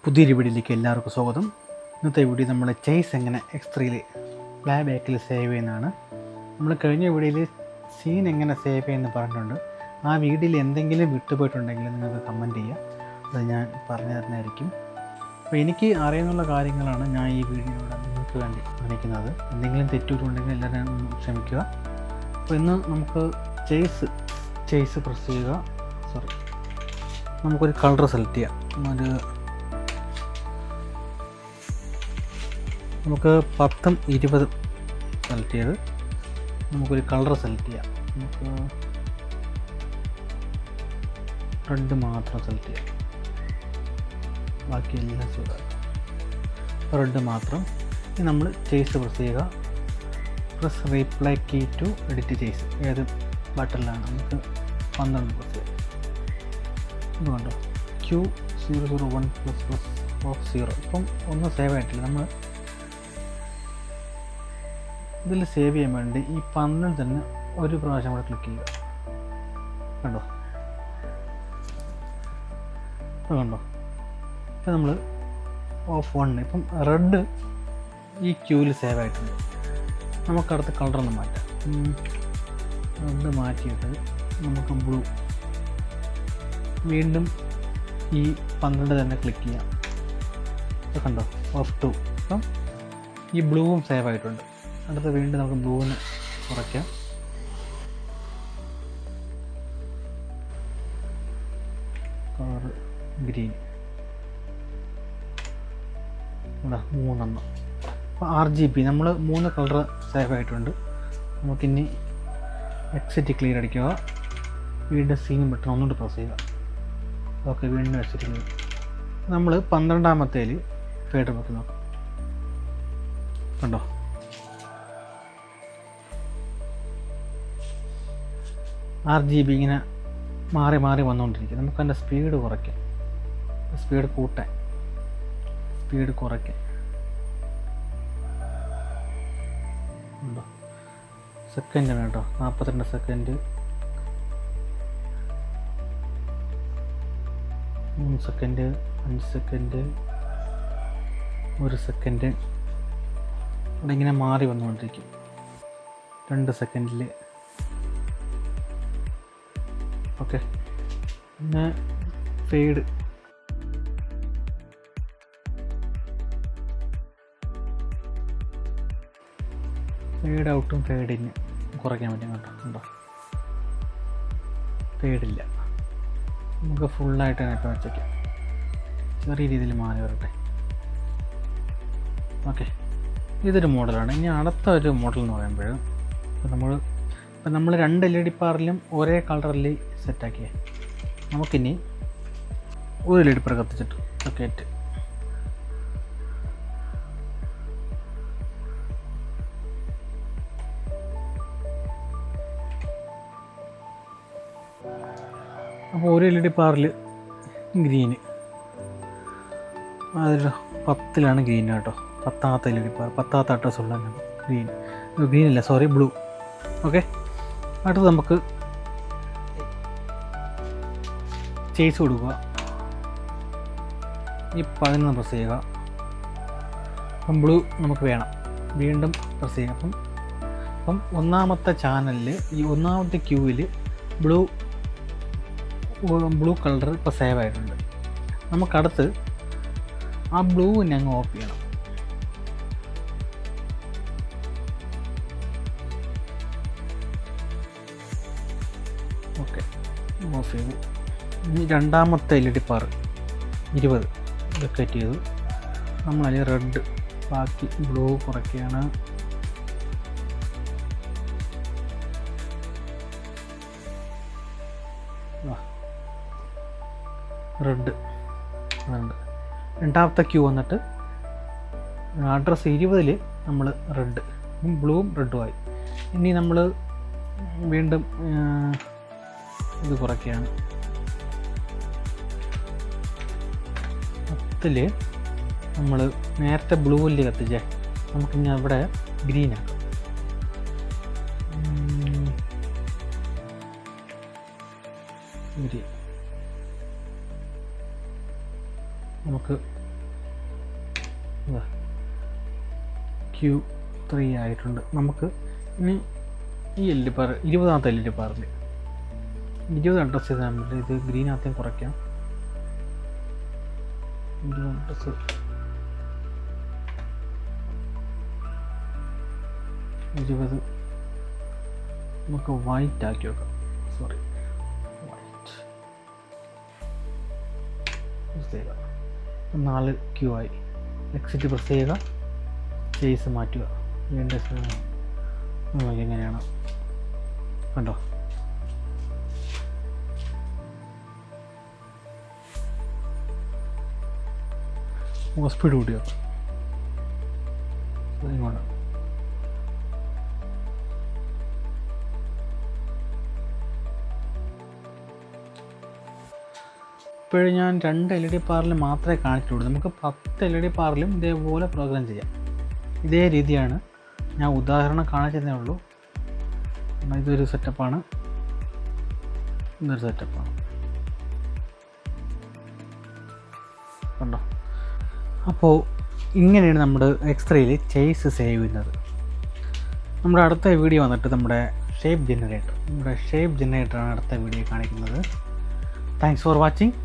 പുതിയൊരു വീഡിയോയിലേക്ക് എല്ലാവർക്കും സ്വാഗതം. ഇന്നത്തെ വീഡിയോ നമ്മൾ ചേസ് എങ്ങനെ X3 പ്ലേ ബാക്കിൽ സേവ് ചെയ്യുന്നതാണ്. നമ്മൾ കഴിഞ്ഞ വീഡിയോയിൽ സീൻ എങ്ങനെ സേവ് ചെയ്യുമെന്ന് പറഞ്ഞിട്ടുണ്ട്. ആ വീഡിയോയിൽ എന്തെങ്കിലും വിട്ടുപോയിട്ടുണ്ടെങ്കിൽ നിങ്ങൾക്ക് കമൻറ്റ് ചെയ്യുക, അത് ഞാൻ പറഞ്ഞു തരുന്നതായിരിക്കും. അപ്പോൾ എനിക്ക് അറിയാവുന്ന കാര്യങ്ങളാണ് ഞാൻ ഈ വീഡിയോയുടെ നിങ്ങൾക്ക് വേണ്ടി കാണിക്കുന്നത്. എന്തെങ്കിലും തെറ്റുണ്ടെങ്കിൽ എല്ലാവരും ക്ഷമിക്കുക. അപ്പോൾ ഇന്ന് നമുക്ക് ചേസ് പ്രസ് ചെയ്യുക. നമുക്കൊരു കളർ സെലക്ട് ചെയ്യാം. നമുക്ക് 10ഉം 20ഉം സെലക്ട് ചെയ്ത് നമുക്കൊരു കളർ സെലക്ട് ചെയ്യാം. നമുക്ക് റെഡ് മാത്രം സെലക്ട് ചെയ്യാം, ബാക്കിയെല്ലാം റെഡ് മാത്രം. ഇനി നമ്മൾ ചേസ് പ്രസ് ചെയ്യുക. Press reply key to edit chase. ഏത് ബട്ടണിലാണ്? നമുക്ക് 12 പ്രസ് ചെയ്യാം. ഇതുകൊണ്ടോ Q001++0. ഇപ്പം ഒന്നും സേവ് ആയിട്ടില്ല. നമ്മൾ ഇതിൽ സേവ് ചെയ്യാൻ വേണ്ടി ഈ 12 തന്നെ ഒരു പ്രാവശ്യം കൂടെ ക്ലിക്ക് ചെയ്യുക. കണ്ടോ? ഇപ്പം നമ്മൾ -1. ഇപ്പം റെഡ് ഈ ക്യൂവിൽ സേവ് ആയിട്ടുണ്ട്. നമുക്കടുത്ത കളറൊന്ന് മാറ്റാം. റെഡ് മാറ്റിയിട്ട് നമുക്ക് ബ്ലൂ, വീണ്ടും ഈ 12 തന്നെ ക്ലിക്ക് ചെയ്യാം. കണ്ടോ? -2. അപ്പം ഈ ബ്ലൂവും സേവ് ആയിട്ടുണ്ട്. അടുത്ത് വീണ്ടും നമുക്ക് ബ്ലൂവിന് കുറയ്ക്കാം. Colour green. ഇവിടെ 3 അപ്പോൾ RGB നമ്മൾ 3 കളർ സേവ് ആയിട്ടുണ്ട്. നമുക്കിനി എക്സിറ്റ് ക്ലിയർ അടിക്കുക. വീണ്ടും സീൻ ബട്ടൺ ഒന്നുകൂടി പ്രസ് ചെയ്യുക. ഓക്കെ, വീണ്ടും എക്സിറ്റ് ക്ലിയർ. നമ്മൾ 12ാമത്തേൽ ഫേഡ് നോക്കി നോക്കാം. കണ്ടോ? RGB ഇങ്ങനെ മാറി മാറി വന്നുകൊണ്ടിരിക്കും. നമുക്ക് അതിൻ്റെ സ്പീഡ് കുറയ്ക്കാം, സ്പീഡ് കൂട്ടാൻ, സ്പീഡ് കുറയ്ക്കാം. ഉണ്ടോ? സെക്കൻഡാണ് കേട്ടോ, 42 സെക്കൻഡ്, 3 സെക്കൻഡ്, 5 സെക്കൻഡ്, 1 സെക്കൻഡ്. ഇവിടെ ഇങ്ങനെ മാറി വന്നുകൊണ്ടിരിക്കും. 2 സെക്കൻഡിൽ. ഓക്കെ, പിന്നെ ഫേഡ് ഔട്ടും ഫേഡിന് കുറയ്ക്കാൻ പറ്റും കേട്ടോ. ഉണ്ടോ? ഫേഡില്ല. നമുക്ക് ഫുള്ളായിട്ട് തന്നെ വെച്ചേക്കാം. ചെറിയ രീതിയിൽ മാറി വരട്ടെ. ഓക്കെ, ഇതൊരു മോഡലാണ്. ഇനി അടുത്ത ഒരു മോഡൽ എന്ന് പറയുമ്പോൾ നമ്മൾ 2 LED പാറിലും ഒരേ കളറിൽ സെറ്റാക്കിയേ. നമുക്കിനി ഒരു LED പാർ കത്തിച്ചിട്ട് സോക്കറ്റ് അപ്പോൾ ഒരു LED പാറിൽ ഗ്രീന്, അതൊരു 10ലാണ് ഗ്രീൻ കേട്ടോ. 10ാമത്തെ LED പാർ, 10ാമത്തെ അഡ്രസ്സുള്ള ഗ്രീനല്ല, സോറി, ബ്ലൂ. ഓക്കെ, അടുത്ത് നമുക്ക് ചേസ് കൊടുക്കുക. ഈ 11 പ്രസ് ചെയ്യുക. അപ്പം ബ്ലൂ നമുക്ക് വേണം, വീണ്ടും പ്രസ് ചെയ്യുക. അപ്പം 1ാമത്തെ ചാനലിൽ, ഈ 1ാമത്തെ ക്യൂവിൽ ബ്ലൂ കളർ ഇപ്പോൾ സേവ് ആയിട്ടുണ്ട്. നമുക്കടുത്ത് ആ ബ്ലൂവിനെ അങ്ങ് ഓഫ് ചെയ്യണം. ഓക്കെ, ഓഫ് ചെയ്തു. ഇനി 2ാമത്തെ LED പാർ 20 ലൊക്കേറ്റ് ചെയ്തു. നമ്മളതിൽ റെഡ്, ബാക്കി ബ്ലൂ കുറയ്ക്കുകയാണ്. റെഡ് 2ാമത്തെ ക്യൂ വന്നിട്ട് അഡ്രസ്സ് 20ൽ നമ്മൾ റെഡ്, ബ്ലൂവും റെഡുമായി. ഇനി നമ്മൾ വീണ്ടും ഇത് കുറയ്ക്കുകയാണ്. 10ൽ നമ്മൾ നേരത്തെ ബ്ലൂവിൽ കത്തിച്ചേ, നമുക്കിനി അവിടെ ഗ്രീനാക്കാം. ഗ്രീൻ നമുക്ക് Q3 ആയിട്ടുണ്ട്. നമുക്ക് ഇനി ഈ LED ബാർ 20ാമത്തെ LED ബാറിൽ 20 അഡ്രസ്സ് ചെയ്താൽ മതി. ഇത് ഗ്രീനകത്തേയും കുറയ്ക്കാം. 20 അഡ്രസ്സ് 20 നമുക്ക് വൈറ്റ് ആക്കി വെക്കാം. സോറി, വൈറ്റ് 4 Q ആയി. എക്സിറ്റ് പ്രസ് ചെയ്യുക, ചേസ് മാറ്റുക. വീണ്ടും എങ്ങനെയാണ് കണ്ടോ? സ്പീഡ് കൂട്ടിയോ ഇങ്ങോട്ട്. ഇപ്പോഴും ഞാൻ 2 LED ബാറിൽ മാത്രമേ കാണിച്ചിട്ടുള്ളൂ. നമുക്ക് 10 LED ബാറിലും ഇതേപോലെ പ്രോഗ്രാം ചെയ്യാം. ഇതേ രീതിയാണ്, ഞാൻ ഉദാഹരണം കാണിച്ചതേ ഉള്ളൂ. ഇതൊരു സെറ്റപ്പാണ്, ഇതൊരു സെറ്റപ്പാണ് കണ്ടോ. അപ്പോൾ ഇങ്ങനെയാണ് നമ്മുടെ X3യിൽ ചേസ് സേവ് ചെയ്യുന്നത്. നമ്മുടെ അടുത്ത വീഡിയോ വന്നിട്ട് നമ്മുടെ ഷേപ്പ് ജനറേറ്ററാണ് അടുത്ത വീഡിയോ കാണിക്കുന്നത്. Thanks for watching.